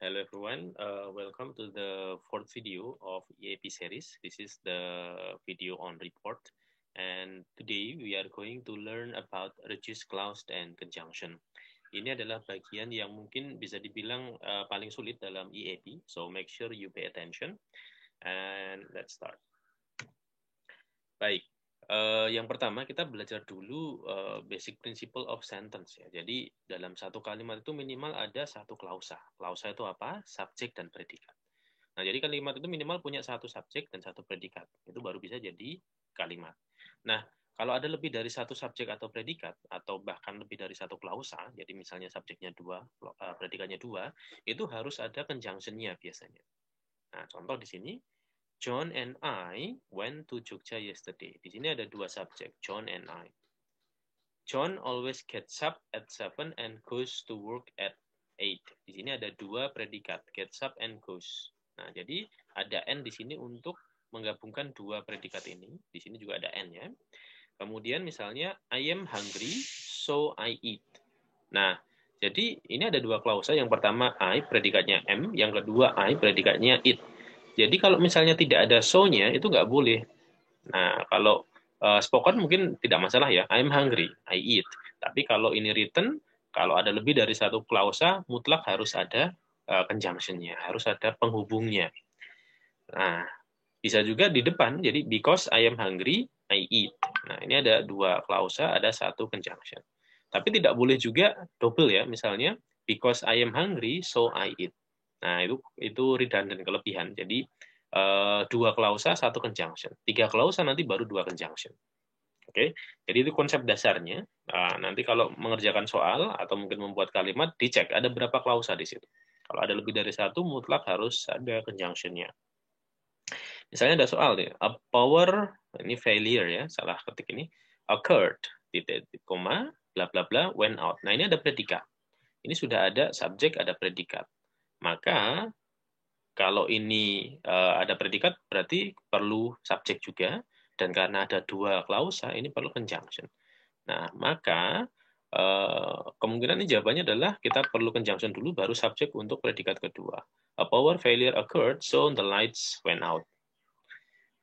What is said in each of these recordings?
Hello everyone, welcome to the fourth video of EAP series. This is the video on report, and today we are going to learn about reduced clause and conjunction. Ini adalah bagian yang mungkin bisa dibilang paling sulit dalam EAP, so make sure you pay attention, and let's start. Baik. Yang pertama kita belajar dulu basic principle of sentence ya. Jadi dalam satu kalimat itu minimal ada satu klausa. Klausa itu apa? Subjek dan predikat. Nah, jadi kalimat itu minimal punya satu subjek dan satu predikat. Itu baru bisa jadi kalimat. Nah, kalau ada lebih dari satu subjek atau predikat atau bahkan lebih dari satu klausa, jadi misalnya subjeknya dua, predikatnya dua, itu harus ada conjunction-nya biasanya. Nah, contoh di sini John and I went to Jogja yesterday. Di sini ada dua subjek, John and I. John always gets up at 7 and goes to work at 8. Di sini ada dua predikat, gets up and goes. Nah, jadi ada and di sini untuk menggabungkan dua predikat ini. Di sini juga ada and ya. Kemudian misalnya I am hungry, so I eat. Nah, jadi ini ada dua klausa. Yang pertama I predikatnya am, yang kedua I predikatnya it. Jadi kalau misalnya tidak ada so-nya, itu nggak boleh. Nah, kalau spoken mungkin tidak masalah ya. I'm hungry, I eat. Tapi kalau ini written, kalau ada lebih dari satu klausa, mutlak harus ada conjunction-nya, harus ada penghubungnya. Nah, bisa juga di depan, jadi because I am hungry, I eat. Nah, ini ada dua klausa, ada satu conjunction. Tapi tidak boleh juga double ya, misalnya because I am hungry, so I eat. Nah, itu redundant, kelebihan. Jadi, dua klausa, satu conjunction. Tiga klausa, nanti baru dua conjunction. Oke, jadi itu konsep dasarnya. Nah, nanti kalau mengerjakan soal atau mungkin membuat kalimat, dicek ada berapa klausa di situ. Kalau ada lebih dari satu, mutlak harus ada conjunction-nya. Misalnya ada soal nih, a power, ini failure ya, salah ketik ini, occurred, titik, koma, bla bla bla, went out. Nah, ini ada predikat. Ini sudah ada subjek, ada predikat. Maka kalau ini ada predikat berarti perlu subjek juga, dan karena ada dua klausa ini perlu conjunction. Nah, maka kemungkinan ini jawabannya adalah kita perlu conjunction dulu baru subjek untuk predikat kedua. A power failure occurred, so the lights went out.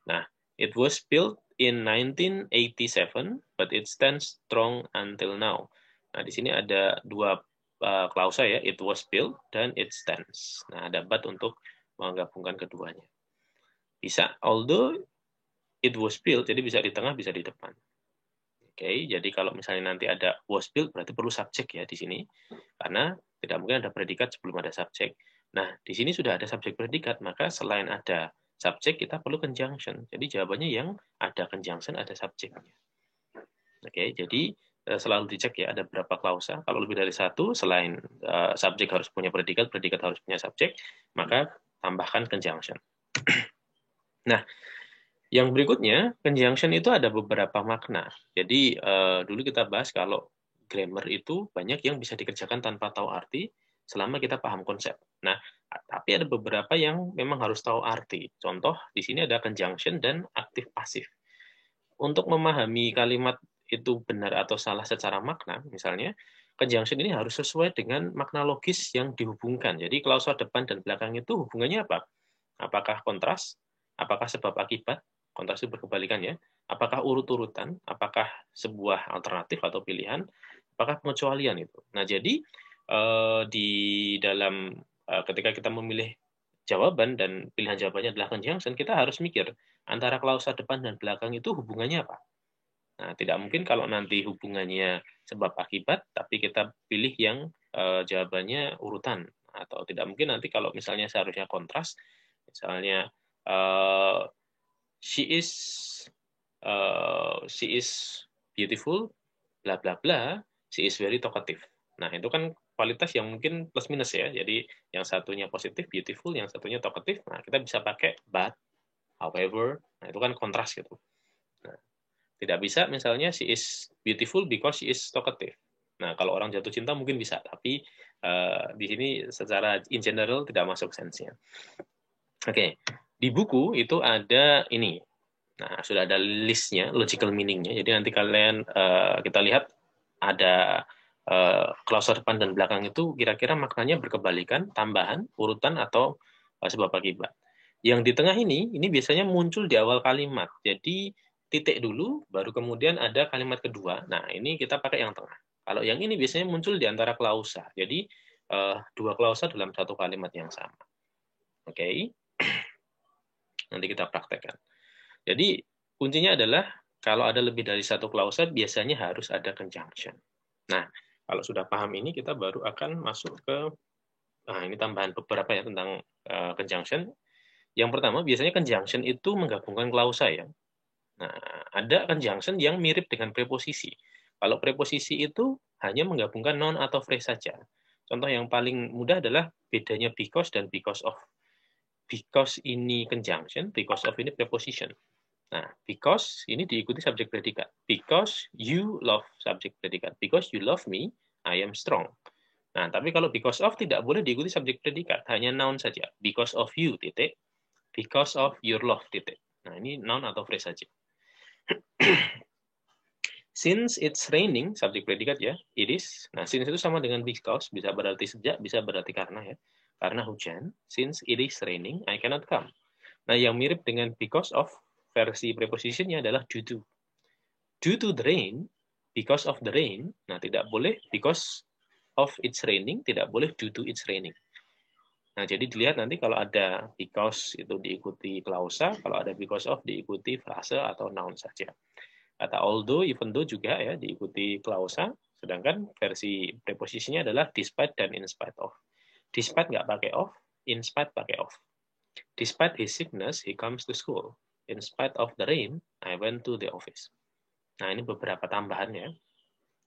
Nah, it was built in 1987, but it stands strong until now. Nah, di sini ada dua klausa ya, it was built dan it stands. Nah, ada but untuk menggabungkan keduanya. Bisa, although it was built, jadi bisa di tengah, bisa di depan. Oke, jadi kalau misalnya nanti ada was built, berarti perlu subjek ya di sini, karena tidak mungkin ada predikat sebelum ada subjek. Nah, di sini sudah ada subjek predikat, maka selain ada subjek, kita perlu conjunction. Jadi jawabannya yang ada conjunction, ada subjeknya. Oke, jadi selalu dicek ya ada berapa klausa. Kalau lebih dari satu, selain subjek harus punya predikat, predikat harus punya subjek, maka tambahkan conjunction. Nah, yang berikutnya, conjunction itu ada beberapa makna. Jadi dulu kita bahas kalau grammar itu banyak yang bisa dikerjakan tanpa tahu arti selama kita paham konsep. Nah, tapi ada beberapa yang memang harus tahu arti. Contoh, di sini ada conjunction dan aktif pasif. Untuk memahami kalimat itu benar atau salah secara makna, misalnya, conjunction ini harus sesuai dengan makna logis yang dihubungkan. Jadi klausa depan dan belakang itu hubungannya apa? Apakah kontras? Apakah sebab akibat? Kontras itu berkebalikan ya. Apakah urut-urutan? Apakah sebuah alternatif atau pilihan? Apakah pengecualian itu? Nah, jadi di dalam ketika kita memilih jawaban dan pilihan jawabannya adalah conjunction, kita harus mikir antara klausa depan dan belakang itu hubungannya apa? Nah, tidak mungkin kalau nanti hubungannya sebab akibat, tapi kita pilih yang jawabannya urutan. Atau tidak mungkin nanti kalau misalnya seharusnya kontras, misalnya she is beautiful, bla bla bla, she is very talkative. Nah, itu kan kualitas yang mungkin plus minus ya. Jadi yang satunya positif, beautiful, yang satunya talkative. Nah, kita bisa pakai but, however. Nah, itu kan kontras gitu. Nah, tidak bisa misalnya she is beautiful because she is talkative. Nah, kalau orang jatuh cinta mungkin bisa, tapi di sini secara in general tidak masuk sense-nya. Oke, di buku itu ada ini. Nah, sudah ada listnya, logical meaning-nya. Jadi nanti kalian kita lihat ada klausa depan dan belakang itu kira-kira maknanya berkebalikan, tambahan, urutan, atau sebab akibat. Yang di tengah ini biasanya muncul di awal kalimat. Jadi titik dulu, baru kemudian ada kalimat kedua. Nah, ini kita pakai yang tengah. Kalau yang ini biasanya muncul di antara klausa. Jadi dua klausa dalam satu kalimat yang sama. Oke. Nanti kita praktekkan. Jadi kuncinya adalah kalau ada lebih dari satu klausa biasanya harus ada conjunction. Nah, kalau sudah paham ini kita baru akan masuk ke ini tambahan beberapa ya tentang conjunction. Yang pertama biasanya conjunction itu menggabungkan klausa ya. Nah, ada conjunction yang mirip dengan preposisi. Kalau preposisi itu hanya menggabungkan noun atau phrase saja. Contoh yang paling mudah adalah bedanya because dan because of. Because ini conjunction, because of ini preposition. Nah, because ini diikuti subjek predikat. Because you love subjek predikat. Because you love me, I am strong. Nah, tapi kalau because of tidak boleh diikuti subjek predikat, hanya noun saja. Because of you, titik. Because of your love, titik. Nah, ini noun atau phrase saja. Since it's raining, subjek predikat ya, it is. Nah, since itu sama dengan because, bisa berarti sejak, bisa berarti karena ya. Karena hujan, since it is raining, I cannot come. Nah, yang mirip dengan because of, versi prepositionnya adalah due to. Due to the rain, because of the rain, nah tidak boleh because of it's raining, tidak boleh due to it's raining. Nah, jadi dilihat nanti kalau ada because itu diikuti klausa, kalau ada because of diikuti frase atau noun saja. Kata although, even though juga ya diikuti klausa, sedangkan versi preposisinya adalah despite dan in spite of. Despite nggak pakai of, in spite pakai of. Despite his sickness, he comes to school. In spite of the rain, I went to the office. Nah, ini beberapa tambahannya.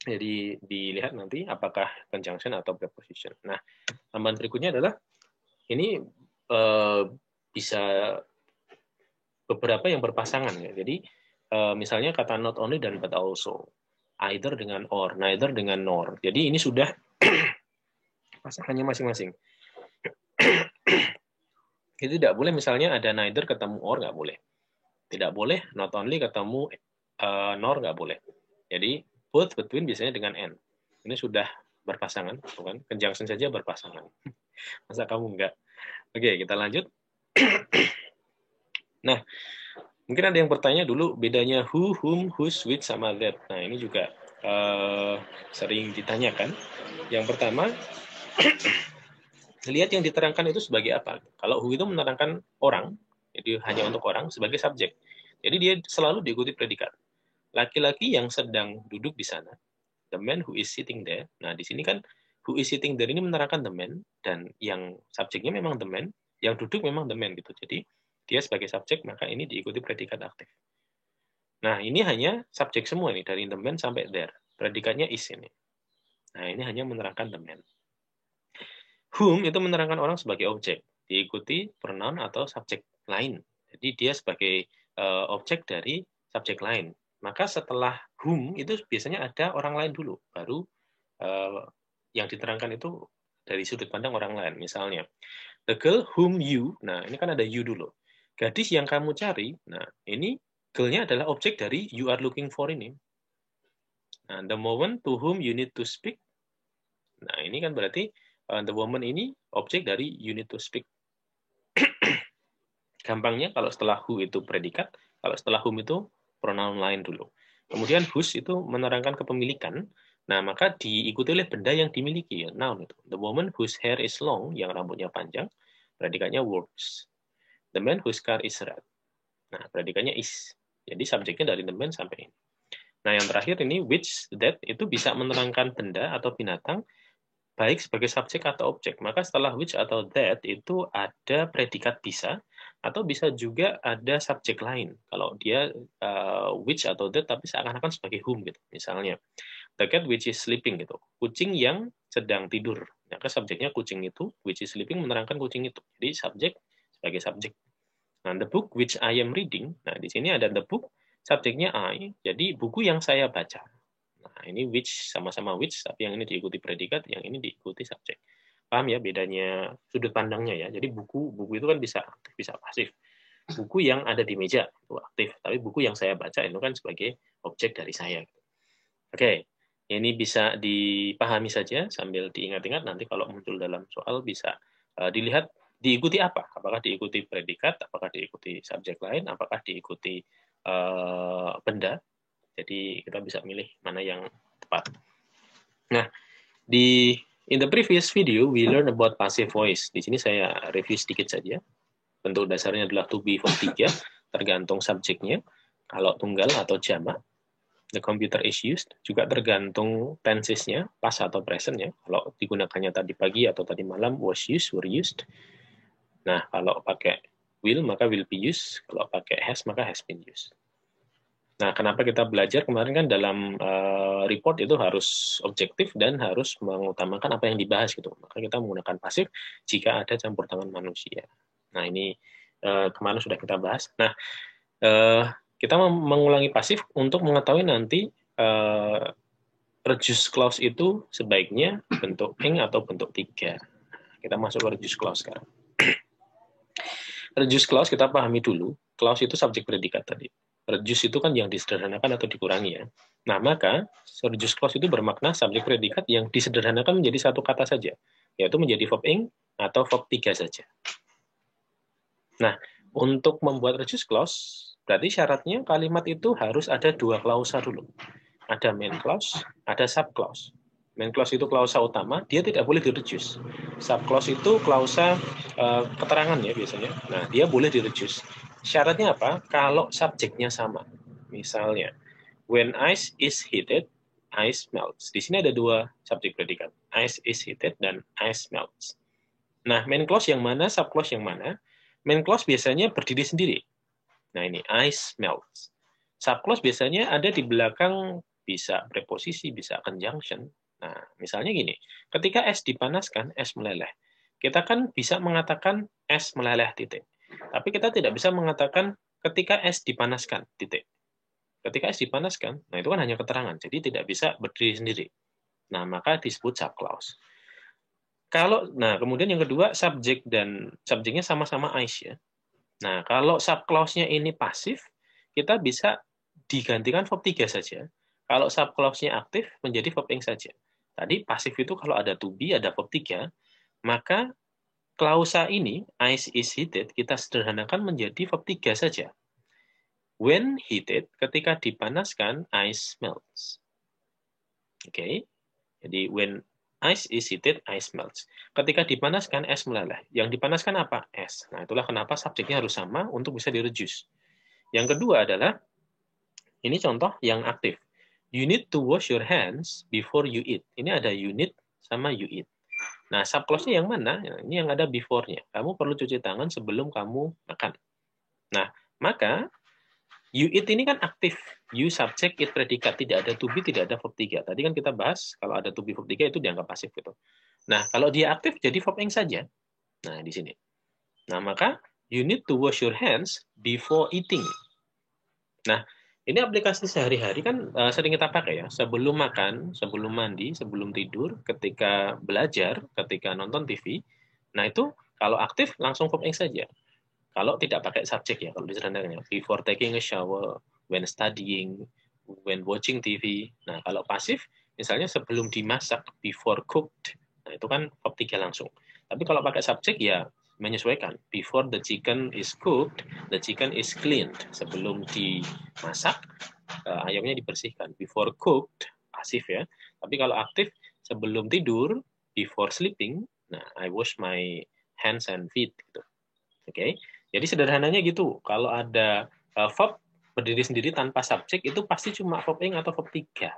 Jadi dilihat nanti apakah conjunction atau preposition. Nah, tambahan berikutnya adalah ini bisa beberapa yang berpasangan ya. Jadi misalnya kata not only dan but also. Either dengan or, neither dengan nor. Jadi ini sudah pasangannya masing-masing. Itu tidak boleh misalnya ada neither ketemu or, nggak boleh. Tidak boleh not only ketemu nor, nggak boleh. Jadi both, between biasanya dengan and. Ini sudah berpasangan, bukan? Conjunction saja berpasangan. Masa kamu enggak? Oke, kita lanjut. Nah, mungkin ada yang bertanya dulu bedanya who, whom, whose, which, sama that. Nah, ini juga sering ditanyakan. Yang pertama, lihat yang diterangkan itu sebagai apa. Kalau who itu menerangkan orang, jadi hanya untuk orang sebagai subjek. Jadi dia selalu diikuti predikat. Laki-laki yang sedang duduk di sana, the man who is sitting there. Nah, di sini kan who is sitting there ini menerangkan the man, dan yang subjeknya memang the man, yang duduk memang the man gitu. Jadi dia sebagai subjek, maka ini diikuti predikat aktif. Nah, ini hanya subjek semua nih, dari the man sampai there. Predikatnya is ini. Nah, ini hanya menerangkan the man. Whom itu menerangkan orang sebagai objek, diikuti pronoun atau subjek lain. Jadi dia sebagai objek dari subjek lain. Maka setelah whom itu biasanya ada orang lain dulu, baru yang diterangkan itu dari sudut pandang orang lain. Misalnya, the girl whom you, nah ini kan ada you dulu. Gadis yang kamu cari, nah ini girl-nya adalah objek dari you are looking for ini. Nah, the woman to whom you need to speak, nah ini kan berarti the woman ini objek dari you need to speak. Gampangnya kalau setelah who itu predikat, kalau setelah whom itu pronoun lain dulu. Kemudian whose itu menerangkan kepemilikan. Nah, maka diikuti oleh benda yang dimiliki, noun itu. The woman whose hair is long, yang rambutnya panjang, predikatnya works. The man whose car is red. Nah, predikatnya is. Jadi subjeknya dari the man sampai ini. Nah, yang terakhir ini which, that, itu bisa menerangkan benda atau binatang, baik sebagai subjek atau objek. Maka setelah which atau that itu ada predikat bisa, atau bisa juga ada subjek lain. Kalau dia which atau that, tapi seakan-akan sebagai whom gitu. Misalnya, the cat which is sleeping gitu. Kucing yang sedang tidur. Maka subjeknya kucing itu, which is sleeping menerangkan kucing itu. Jadi subjek sebagai subjek. Nah, the book which I am reading. Nah, di sini ada the book, subjeknya I. Jadi buku yang saya baca. Nah, ini which sama-sama which, tapi yang ini diikuti predikat, yang ini diikuti subjek. Paham ya bedanya sudut pandangnya ya. Jadi buku itu kan bisa aktif, bisa pasif. Buku yang ada di meja itu aktif, tapi buku yang saya baca itu kan sebagai objek dari saya. Oke. Ini bisa dipahami saja sambil diingat-ingat, nanti kalau muncul dalam soal bisa dilihat diikuti apa. Apakah diikuti predikat, apakah diikuti subjek lain, apakah diikuti benda. Jadi kita bisa milih mana yang tepat. Nah, in the previous video we learn about passive voice. Di sini saya review sedikit saja. Bentuk dasarnya adalah to be verb 3, tergantung subjeknya. Kalau tunggal atau jamak, the computer is used, juga tergantung tensesnya, past atau present ya. Kalau digunakannya tadi pagi atau tadi malam, was used, were used. Nah, kalau pakai will, maka will be used. Kalau pakai has, maka has been used. Nah, kenapa kita belajar kemarin kan dalam report itu harus objektif dan harus mengutamakan apa yang dibahas gitu. Maka kita menggunakan pasif jika ada campur tangan manusia. Nah, ini kemarin sudah kita bahas. Nah, kita mengulangi pasif untuk mengetahui nanti reduce clause itu sebaiknya bentuk ing atau bentuk 3. Kita masuk ke reduce clause sekarang. Reduce clause kita pahami dulu. Clause itu subjek predikat tadi. Reduce itu kan yang disederhanakan atau dikurangi ya. Nah, maka reduce clause itu bermakna subjek predikat yang disederhanakan menjadi satu kata saja, yaitu menjadi verb ing atau verb 3 saja. Nah, untuk membuat reduce clause, berarti syaratnya kalimat itu harus ada 2 klausa dulu. Ada main clause, ada sub clause. Main clause itu klausa utama, dia tidak boleh direduce. Sub clause itu klausa keterangan ya biasanya. Nah, dia boleh direduce. Syaratnya apa? Kalau subjeknya sama. Misalnya, when ice is heated, ice melts. Di sini ada 2 subjek predikat. Ice is heated dan ice melts. Nah, main clause yang mana, sub clause yang mana? Main clause biasanya berdiri sendiri. Nah, ini ice melts. Sub clause biasanya ada di belakang, bisa preposisi, bisa conjunction. Nah, misalnya gini, ketika es dipanaskan, es meleleh. Kita kan bisa mengatakan es meleleh titik. Tapi kita tidak bisa mengatakan ketika es dipanaskan titik. Ketika es dipanaskan, nah itu kan hanya keterangan, jadi tidak bisa berdiri sendiri. Nah, maka disebut sub clause. Nah, kemudian yang kedua, subjeknya sama-sama ice ya. Nah, kalau sub clause-nya ini pasif, kita bisa digantikan verb 3 saja. Kalau sub clause-nya aktif, menjadi verb ing saja. Tadi pasif itu kalau ada to be, ada verb 3, maka klausa ini, ice is heated, kita sederhanakan menjadi verb 3 saja. When heated, ketika dipanaskan, ice melts. Oke, jadi when ice is heated, ice melts. Ketika dipanaskan, es meleleh. Yang dipanaskan apa? Es. Nah, itulah kenapa subjeknya harus sama untuk bisa direduce. Yang kedua adalah, ini contoh yang aktif. You need to wash your hands before you eat. Ini ada you need sama you eat. Nah, sub clause-nya yang mana? Ini yang ada before-nya. Kamu perlu cuci tangan sebelum kamu makan. Nah, maka you eat ini kan aktif. You subject, it predikat. Tidak ada to be, tidak ada verb 3. Tadi kan kita bahas, kalau ada to be verb 3 itu dianggap pasif gitu. Nah, kalau dia aktif jadi verb ing saja. Nah, di sini. Nah, maka you need to wash your hands before eating. Nah, ini aplikasi sehari-hari kan sering kita pakai ya. Sebelum makan, sebelum mandi, sebelum tidur, ketika belajar, ketika nonton TV. Nah, itu kalau aktif langsung verb ing saja. Kalau tidak pakai subjek ya, kalau disederhanakan ya. Before taking a shower, when studying, when watching TV. Nah, kalau pasif, misalnya sebelum dimasak, before cooked. Nah, itu kan verb 3 langsung. Tapi kalau pakai subjek ya menyesuaikan. Before the chicken is cooked, the chicken is cleaned. Sebelum dimasak, ayamnya dibersihkan. Before cooked, pasif ya. Tapi kalau aktif, sebelum tidur, before sleeping, nah I wash my hands and feet gitu. Oke. Jadi sederhananya gitu. Kalau ada verb berdiri sendiri tanpa subjek itu pasti cuma verb ing atau verb 3.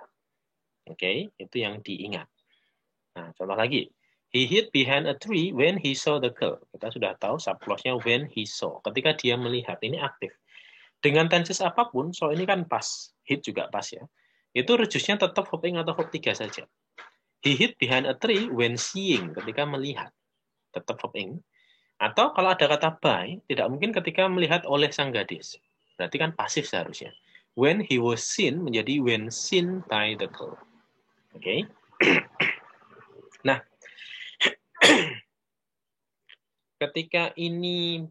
Oke, itu yang diingat. Nah, contoh lagi. He hid behind a tree when he saw the girl. Kita sudah tahu subclause-nya when he saw. Ketika dia melihat, ini aktif. Dengan tenses apapun, so ini kan pas. Hid juga pas ya. Itu reduce-nya tetap verb ing atau verb 3 saja. He hid behind a tree when seeing. Ketika melihat. Tetap verb ing. Atau kalau ada kata by, tidak mungkin ketika melihat oleh sang gadis. Berarti kan pasif seharusnya. When he was seen menjadi when seen by the girl. Oke. Nah, ketika ini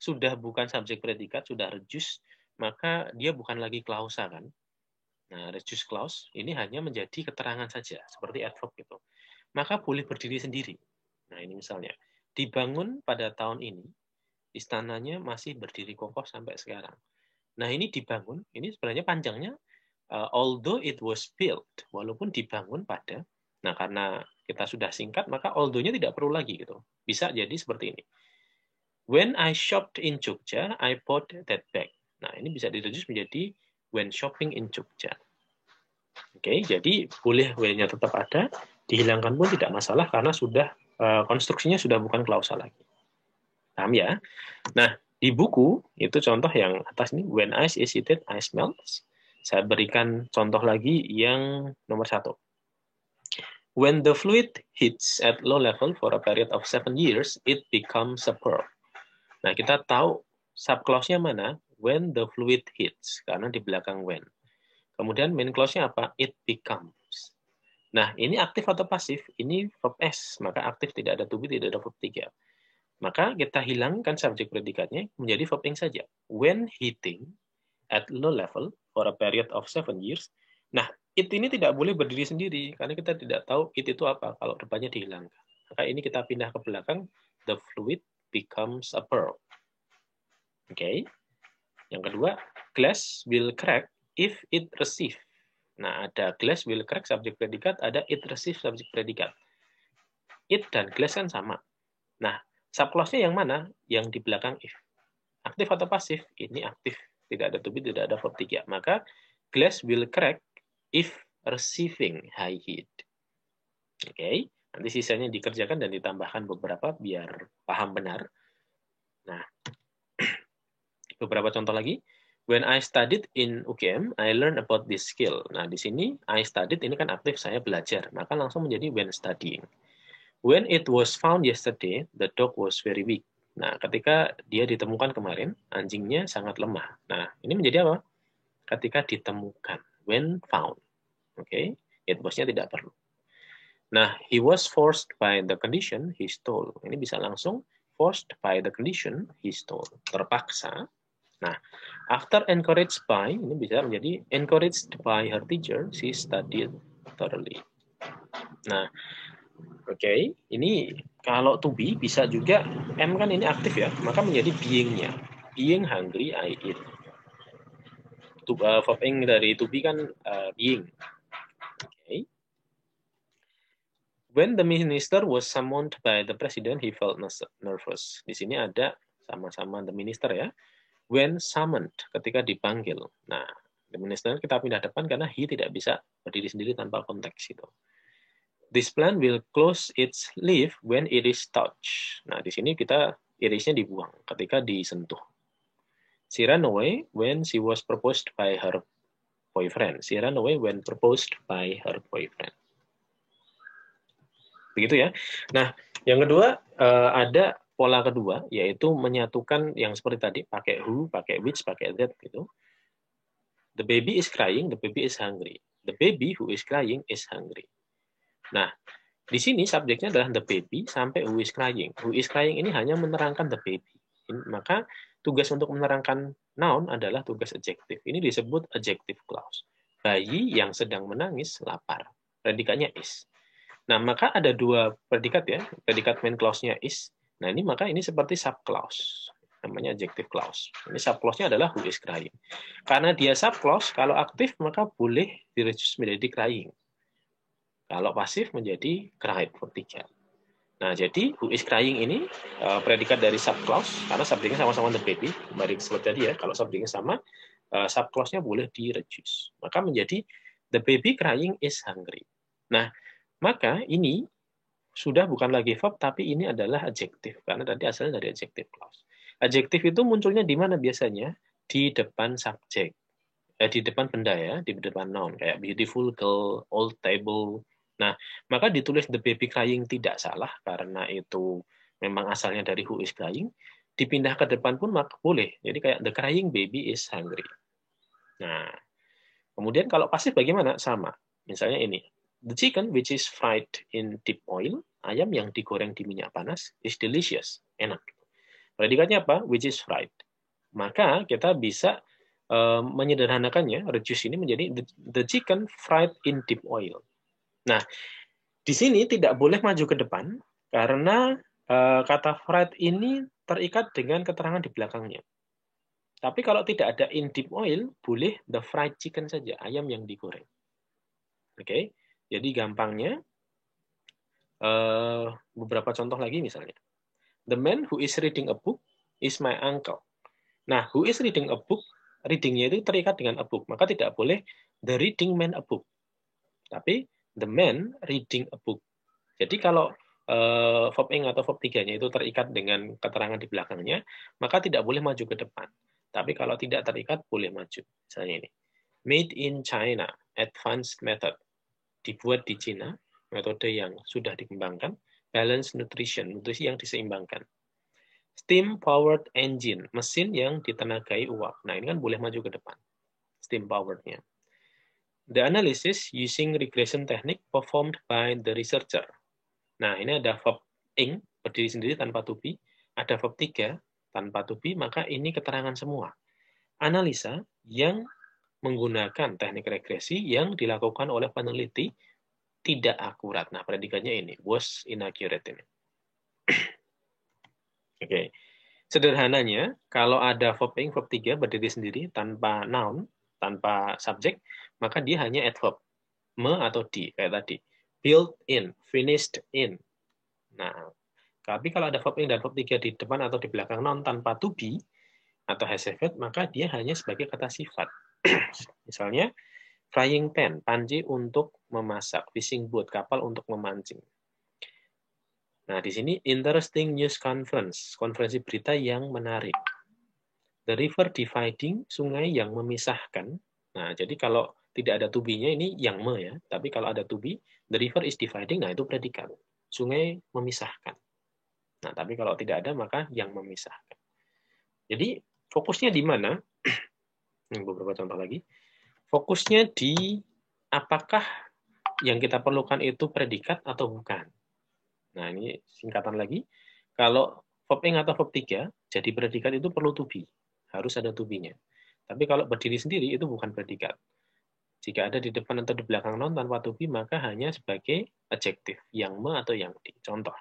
sudah bukan subjek predikat, sudah reduce, maka dia bukan lagi klausa kan. Nah, reduce clause ini hanya menjadi keterangan saja, seperti adverb gitu. Maka boleh berdiri sendiri. Nah, ini misalnya, dibangun pada tahun ini, istananya masih berdiri kokoh sampai sekarang. Nah, ini dibangun, ini sebenarnya panjangnya, although it was built, walaupun dibangun pada, nah karena kita sudah singkat, maka although-nya tidak perlu lagi gitu. Bisa jadi seperti ini. When I shopped in Jogja, I bought that bag. Nah, ini bisa direduce menjadi when shopping in Jogja. Oke, jadi boleh when-nya tetap ada, dihilangkan pun tidak masalah karena sudah konstruksinya sudah bukan klausa lagi. Paham ya? Nah, di buku itu contoh yang atas ini, when ice is heated, ice melts. Saya berikan contoh lagi yang nomor 1. When the fluid heats at low level for a period of 7 years, it becomes a pearl. Nah, kita tahu subclause-nya mana? When the fluid heats, karena di belakang when. Kemudian main clause-nya apa? It becomes. Nah, ini aktif atau pasif? Ini verb S, maka aktif tidak ada to be, tidak ada verb 3. Maka kita hilangkan subjek predikatnya menjadi verb ing saja. When heating at low level for a period of 7 years. Nah, it ini tidak boleh berdiri sendiri karena kita tidak tahu it itu apa kalau depannya dihilangkan. Maka ini kita pindah ke belakang, the fluid becomes a pearl. Oke. Yang kedua, glass will crack if it receive. Nah, ada glass will crack subjek predikat, ada it receive subjek predikat. It dan glass kan sama. Nah, subclause-nya yang mana? Yang di belakang if. Aktif atau pasif? Ini aktif. Tidak ada to be, tidak ada verb 3. Maka glass will crack if receiving high heat. Oke. Nanti sisanya dikerjakan dan ditambahkan beberapa biar paham benar. Nah, beberapa contoh lagi. When I studied in UGM, I learned about this skill. Nah, di sini I studied ini kan aktif, saya belajar. Maka langsung menjadi when studying. When it was found yesterday, the dog was very weak. Nah, ketika dia ditemukan kemarin, anjingnya sangat lemah. Nah, ini menjadi apa? Ketika ditemukan. When found. Oke, it was-nya tidak perlu. Nah, he was forced by the condition he stole. Ini bisa langsung forced by the condition he stole. Terpaksa. Nah, after encouraged by, ini bisa menjadi encouraged by her teacher, she studied thoroughly. Nah, oke, ini kalau to be bisa juga, M kan ini aktif ya, maka menjadi being-nya. Being hungry, I eat. Verb ing dari to be kan being. Okay. When the minister was summoned by the president, he felt nervous. Di sini ada sama-sama the minister ya. When summoned, ketika dipanggil. Nah, the minister kita pindah depan karena he tidak bisa berdiri sendiri tanpa konteks itu. This plant will close its leaf when it is touched. Nah, di sini kita irisnya dibuang ketika disentuh. She ran away when she was proposed by her boyfriend. She ran away when proposed by her boyfriend. Begitu ya. Nah, yang kedua ada pola kedua, yaitu menyatukan yang seperti tadi, pakai who, pakai which, pakai that gitu. The baby is crying, the baby is hungry. The baby who is crying is hungry. Nah, di sini subjeknya adalah the baby sampai who is crying. Who is crying ini hanya menerangkan the baby. Maka tugas untuk menerangkan noun adalah tugas adjektif. Ini disebut adjective clause. Bayi yang sedang menangis lapar. Predikatnya is. Nah, maka ada dua predikat ya. Predikat main clause-nya is. Nah, ini maka ini seperti subclause. Namanya adjective clause. Ini subclause-nya adalah who is crying. Karena dia subclause, kalau aktif maka boleh direduce menjadi crying. Kalau pasif menjadi cried verb 3. Nah, jadi who is crying ini predikat dari subclause karena subjeknya sama-sama the baby. Kembali seperti tadi ya, kalau subjeknya sama, subclause-nya boleh di-reduce. Maka menjadi the baby crying is hungry. Nah, maka ini sudah bukan lagi verb, tapi ini adalah adjektif karena tadi asalnya dari adjective clause. Adjektif itu munculnya di mana biasanya? Di depan subjek. Di depan benda ya, di depan noun kayak beautiful girl, old table. Nah, maka ditulis the baby crying tidak salah karena itu memang asalnya dari who is crying. Dipindah ke depan pun maka boleh. Jadi kayak the crying baby is hungry. Nah, kemudian kalau pasif bagaimana? Sama. Misalnya ini, the chicken which is fried in deep oil, ayam yang digoreng di minyak panas, is delicious, enak. Predikatnya apa? Which is fried. Maka kita bisa menyederhanakannya, reduce ini menjadi the chicken fried in deep oil. Nah, di sini tidak boleh maju ke depan karena kata fried ini terikat dengan keterangan di belakangnya. Tapi kalau tidak ada in deep oil, boleh the fried chicken saja, ayam yang digoreng. Oke, jadi gampangnya beberapa contoh lagi misalnya. The man who is reading a book is my uncle. Nah, who is reading a book, reading-nya itu terikat dengan a book, maka tidak boleh the reading man a book. Tapi the man reading a book. Jadi kalau verb ing atau verb 3-nya itu terikat dengan keterangan di belakangnya, maka tidak boleh maju ke depan. Tapi kalau tidak terikat, boleh maju. Misalnya ini. Made in China, advanced method. Dibuat di Cina, metode yang sudah dikembangkan. Balanced nutrition, nutrisi yang diseimbangkan. Steam powered engine, mesin yang ditenagai uap. Nah, ini kan boleh maju ke depan. Steam powered-nya. The analysis using regression technique performed by the researcher. Nah, ini ada verb ing, berdiri sendiri tanpa to be. Ada verb 3 tanpa to be, maka ini keterangan semua. Analisa yang menggunakan teknik regresi yang dilakukan oleh peneliti tidak akurat. Nah, predikatnya ini, was inaccurate ini. Oke. Sederhananya, kalau ada verb ing, verb 3 berdiri sendiri tanpa noun, tanpa subjek, maka dia hanya adverb. Me atau di, kayak tadi. Built in, finished in. Nah, tapi kalau ada verb ing dan verb 3 di depan atau di belakang noun tanpa to be atau has effect, maka dia hanya sebagai kata sifat. Misalnya, frying pan, panci untuk memasak, fishing boat, kapal untuk memancing. Nah, di sini interesting news conference, konferensi berita yang menarik. The river dividing, sungai yang memisahkan. Nah, jadi kalau tidak ada to be-nya ini yang me ya, tapi kalau ada to be, the river is dividing, nah itu predikat. Sungai memisahkan. Nah, tapi kalau tidak ada maka yang memisahkan. Jadi fokusnya di mana? Beberapa contoh lagi. Fokusnya di apakah yang kita perlukan itu predikat atau bukan. Nah, ini singkatan lagi. Kalau verb ing atau verb 3 jadi predikat itu perlu to be. Harus ada to be-nya. Tapi kalau berdiri sendiri itu bukan predikat. Jika ada di depan atau di belakang noun tanpa to be, maka hanya sebagai adjektif. Yang me atau yang di. Contoh.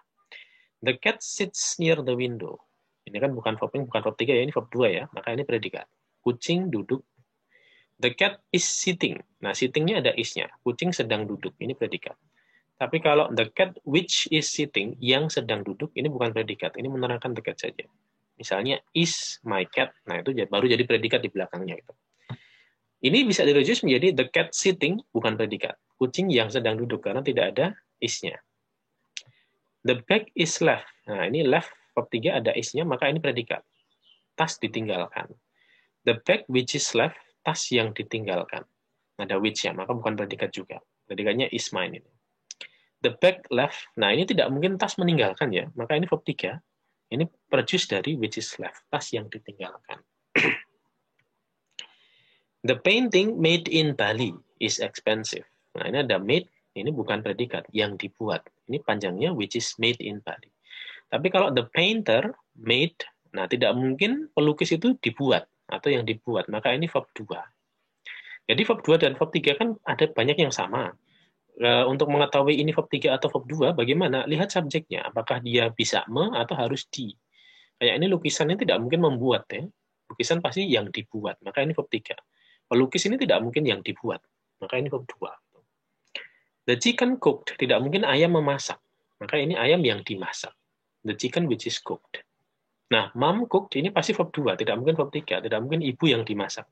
The cat sits near the window. Ini kan bukan verb ing, bukan verb 3 ya, ini verb 2 ya. Maka ini predikat. Kucing duduk. The cat is sitting. Nah, sitting-nya ada is-nya. Kucing sedang duduk. Ini predikat. Tapi kalau the cat which is sitting, yang sedang duduk, ini bukan predikat. Ini menerangkan the cat saja. Misalnya, is my cat. Nah, itu baru jadi predikat di belakangnya. Gitu. Ini bisa direduce menjadi the cat sitting, bukan predikat. Kucing yang sedang duduk, karena tidak ada is-nya. The bag is left. Nah, ini left, verb 3 ada is-nya, maka ini predikat. Tas ditinggalkan. The bag which is left, tas yang ditinggalkan. Ada which-nya, maka bukan predikat juga. Predikatnya is mine ini. The bag left. Nah, ini tidak mungkin tas meninggalkan ya. Maka ini verb 3. Ini produce dari which is left. Tas yang ditinggalkan. The painting made in Bali is expensive. Nah, ini ada made. Ini bukan predikat. Yang dibuat. Ini panjangnya which is made in Bali. Tapi kalau the painter made, nah tidak mungkin pelukis itu dibuat. Atau yang dibuat. Maka ini verb 2. Jadi verb 2 dan verb 3 kan ada banyak yang sama. Untuk mengetahui ini verb 3 atau verb 2, bagaimana? Lihat subjeknya. Apakah dia bisa me atau harus di? Kayak ini lukisannya tidak mungkin membuat. Ya. Lukisan pasti yang dibuat. Maka ini verb 3. Pelukis ini tidak mungkin yang dibuat. Maka ini verb 2. The chicken cooked. Tidak mungkin ayam memasak. Maka ini ayam yang dimasak. The chicken which is cooked. Nah, mom cooked ini pasti verb 2. Tidak mungkin verb 3. Tidak mungkin ibu yang dimasak.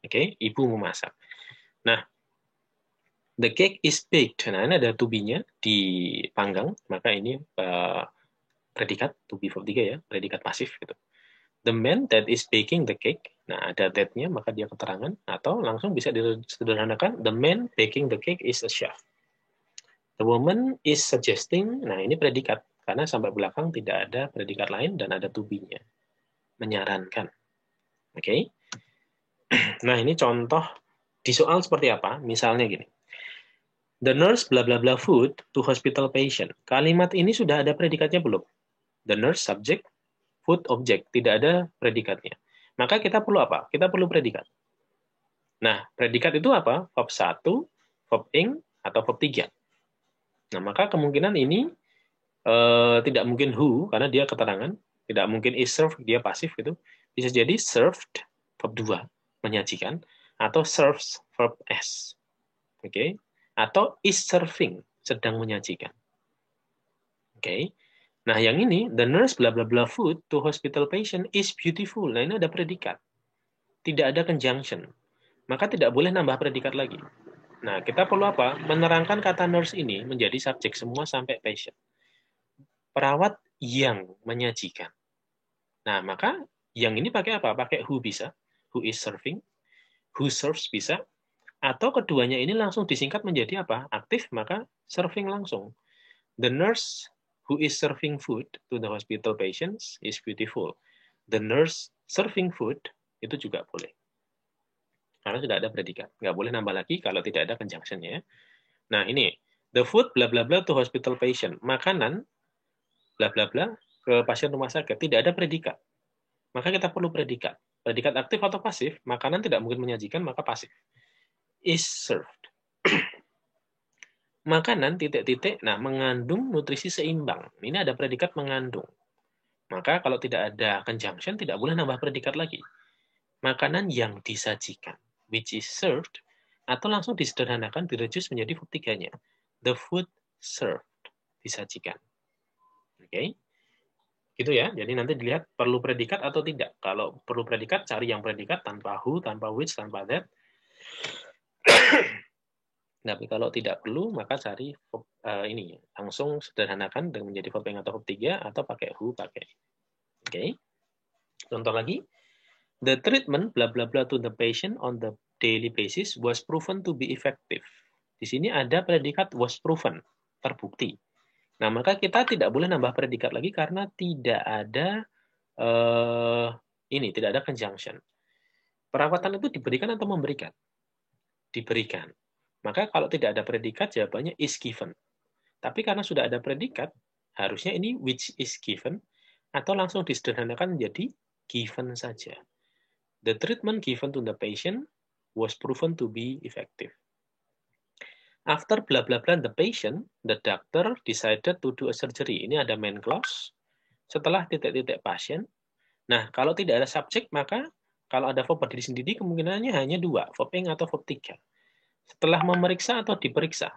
Oke, ibu memasak. Nah, the cake is baked. Nah, ini ada to be-nya dipanggang, maka ini predikat to be verb 3 ya, predikat pasif gitu. The man that is baking the cake. Nah, ada that-nya, maka dia keterangan atau langsung bisa disederhanakan the man baking the cake is a chef. The woman is suggesting. Nah, ini predikat karena sampai belakang tidak ada predikat lain dan ada to be-nya. Menyarankan. Oke. Nah, ini contoh di soal seperti apa? Misalnya gini. The nurse bla bla bla food to hospital patient. Kalimat ini sudah ada predikatnya belum? The nurse subject, food object, tidak ada predikatnya. Maka kita perlu apa? Kita perlu predikat. Nah, predikat itu apa? Verb 1, verb ing, atau verb 3. Nah, maka kemungkinan ini tidak mungkin who, karena dia keterangan. Tidak mungkin is served, dia pasif gitu. Bisa jadi served, verb 2, menyajikan. Atau serves, verb s. Oke. Atau is serving, sedang menyajikan. Oke. Nah, yang ini, the nurse bla bla bla food to hospital patient is beautiful. Nah, ini ada predikat. Tidak ada conjunction. Maka tidak boleh nambah predikat lagi. Nah, kita perlu apa? Menerangkan kata nurse ini menjadi subjek semua sampai patient. Perawat yang menyajikan. Nah, maka yang ini pakai apa? Pakai who bisa. Who is serving. Who serves bisa. Atau keduanya ini langsung disingkat menjadi apa? Aktif, maka serving langsung. The nurse who is serving food to the hospital patients is beautiful. The nurse serving food itu juga boleh. Karena sudah ada predikat. Nggak boleh nambah lagi kalau tidak ada conjunction ya. Nah ini, the food bla bla bla to hospital patient. Makanan bla bla bla ke pasien rumah sakit. Tidak ada predikat. Maka kita perlu predikat. Predikat aktif atau pasif, makanan tidak mungkin menyajikan, maka pasif. Is served. Makanan titik-titik, nah mengandung nutrisi seimbang. Ini ada predikat mengandung. Maka kalau tidak ada conjunction, tidak boleh nambah predikat lagi. Makanan yang disajikan, which is served, atau langsung disederhanakan, direduce menjadi verb 3-nya. The food served, disajikan. Oke? Gitu ya. Jadi nanti dilihat perlu predikat atau tidak. Kalau perlu predikat, cari yang predikat tanpa who, tanpa which, tanpa that. Tapi kalau tidak perlu, maka cari ini langsung sederhanakan dengan menjadi verb ing atau verb 3 atau pakai who, pakai. Oke. Contoh lagi. The treatment bla bla bla to the patient on the daily basis was proven to be effective. Di sini ada predikat was proven, terbukti. Nah, maka kita tidak boleh nambah predikat lagi karena tidak ada tidak ada conjunction. Perawatan itu diberikan atau memberikan? Diberikan. Maka kalau tidak ada predikat, jawabannya is given. Tapi karena sudah ada predikat, harusnya ini which is given, atau langsung disederhanakan menjadi given saja. The treatment given to the patient was proven to be effective. After bla bla bla the patient, the doctor decided to do a surgery. Ini ada main clause. Setelah titik-titik pasien. Nah, kalau tidak ada subjek, maka kalau ada verb berdiri sendiri, kemungkinannya hanya 2, verb ing atau verb 3. Setelah memeriksa atau diperiksa.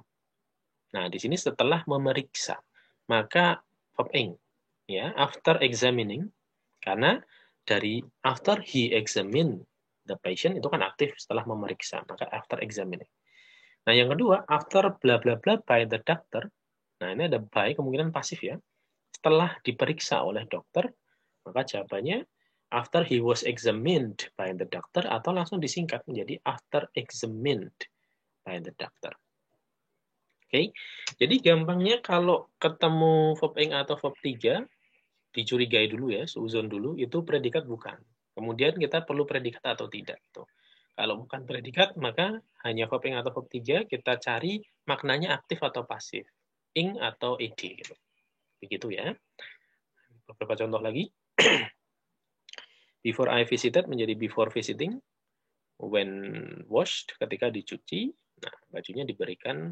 Nah, di sini setelah memeriksa, maka verb ing. Ya, after examining, karena dari after he examined the patient itu kan aktif setelah memeriksa, maka after examining. Nah, yang kedua, after bla bla bla by the doctor. Nah, ini ada by kemungkinan pasif ya. Setelah diperiksa oleh dokter, maka jawabannya after he was examined by the doctor atau langsung disingkat menjadi after examined by the doctor. Oke. Jadi gampangnya kalau ketemu verb ing atau verb 3 dicurigai dulu ya, suuzon dulu, itu predikat bukan. Kemudian kita perlu predikat atau tidak. Tuh. Kalau bukan predikat, maka hanya verb ing atau verb 3, kita cari maknanya aktif atau pasif. Ing atau ed. Gitu. Begitu ya. Beberapa contoh lagi. Before I visited menjadi before visiting. When washed, ketika dicuci. Nah, bajunya diberikan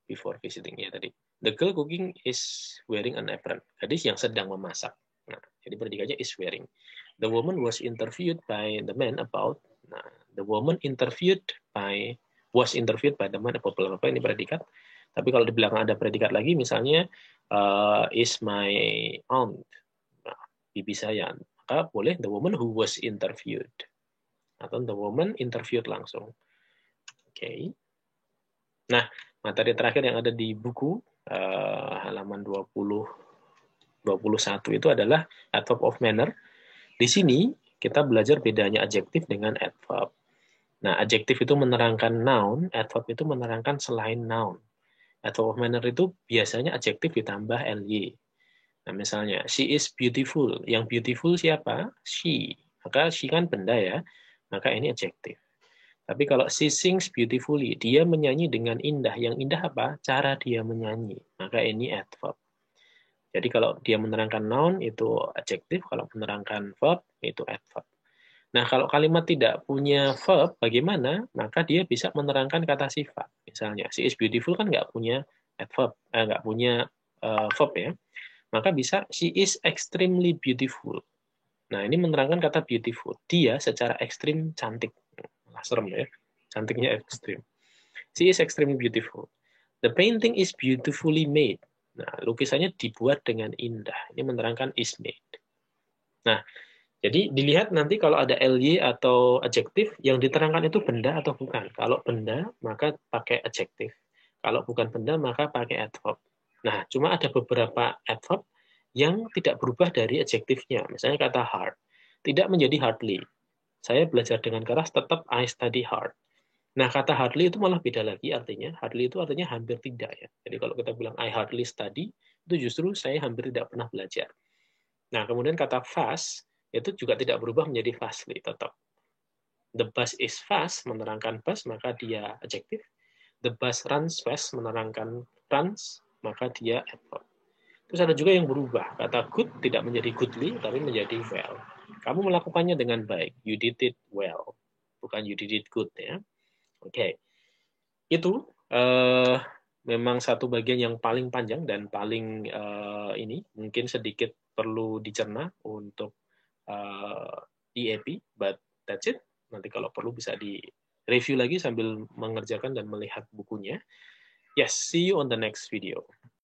before visiting ya tadi. The girl cooking is wearing an apron. Gadis yang sedang memasak. Nah, jadi predikatnya is wearing. The woman was interviewed by the man about. Nah, the woman was interviewed by the man about apa ini predikat. Tapi kalau di belakang ada predikat lagi, misalnya is my aunt, nah, bibi saya, maka boleh the woman who was interviewed atau the woman interviewed langsung. Oke. Nah, materi terakhir yang ada di buku halaman 21 itu adalah adverb of manner. Di sini kita belajar bedanya adjektif dengan adverb. Nah, adjektif itu menerangkan noun, adverb itu menerangkan selain noun. Adverb of manner itu biasanya adjektif ditambah ly. Nah, misalnya, she is beautiful. Yang beautiful siapa? She. Maka she kan benda ya. Maka ini adjektif. Tapi kalau she sings beautifully, dia menyanyi dengan indah. Yang indah apa? Cara dia menyanyi. Maka ini adverb. Jadi kalau dia menerangkan noun itu adjektif, kalau menerangkan verb itu adverb. Nah, kalau kalimat tidak punya verb, bagaimana? Maka dia bisa menerangkan kata sifat. Misalnya, she is beautiful kan nggak punya adverb, nggak punya verb ya. Maka bisa she is extremely beautiful. Nah, ini menerangkan kata beautiful. Dia secara ekstrim cantik. Nah, serem ya. Cantiknya ekstrim. She is extremely beautiful. The painting is beautifully made. Nah, lukisannya dibuat dengan indah. Ini menerangkan is made. Nah, jadi dilihat nanti kalau ada ly atau adjektif, yang diterangkan itu benda atau bukan. Kalau benda, maka pakai adjektif. Kalau bukan benda, maka pakai adverb. Nah, cuma ada beberapa adverb yang tidak berubah dari adjektifnya. Misalnya kata hard. Tidak menjadi hardly. Saya belajar dengan keras, tetap I study hard. Nah, kata hardly itu malah beda lagi artinya. Hardly itu artinya hampir tidak ya. Jadi kalau kita bilang I hardly study, itu justru saya hampir tidak pernah belajar. Nah, kemudian kata fast itu juga tidak berubah menjadi fastly, tetap. The bus is fast menerangkan bus, maka dia adjektif. The bus runs fast menerangkan runs, maka dia adverb. Terus ada juga yang berubah. Kata good tidak menjadi goodly, tapi menjadi well. Kamu melakukannya dengan baik. You did it well. Bukan you did it good ya. Oke. Itu memang satu bagian yang paling panjang dan paling ini mungkin sedikit perlu dicerna untuk EAP, but that's it. Nanti kalau perlu bisa di review lagi sambil mengerjakan dan melihat bukunya. Yes, see you on the next video.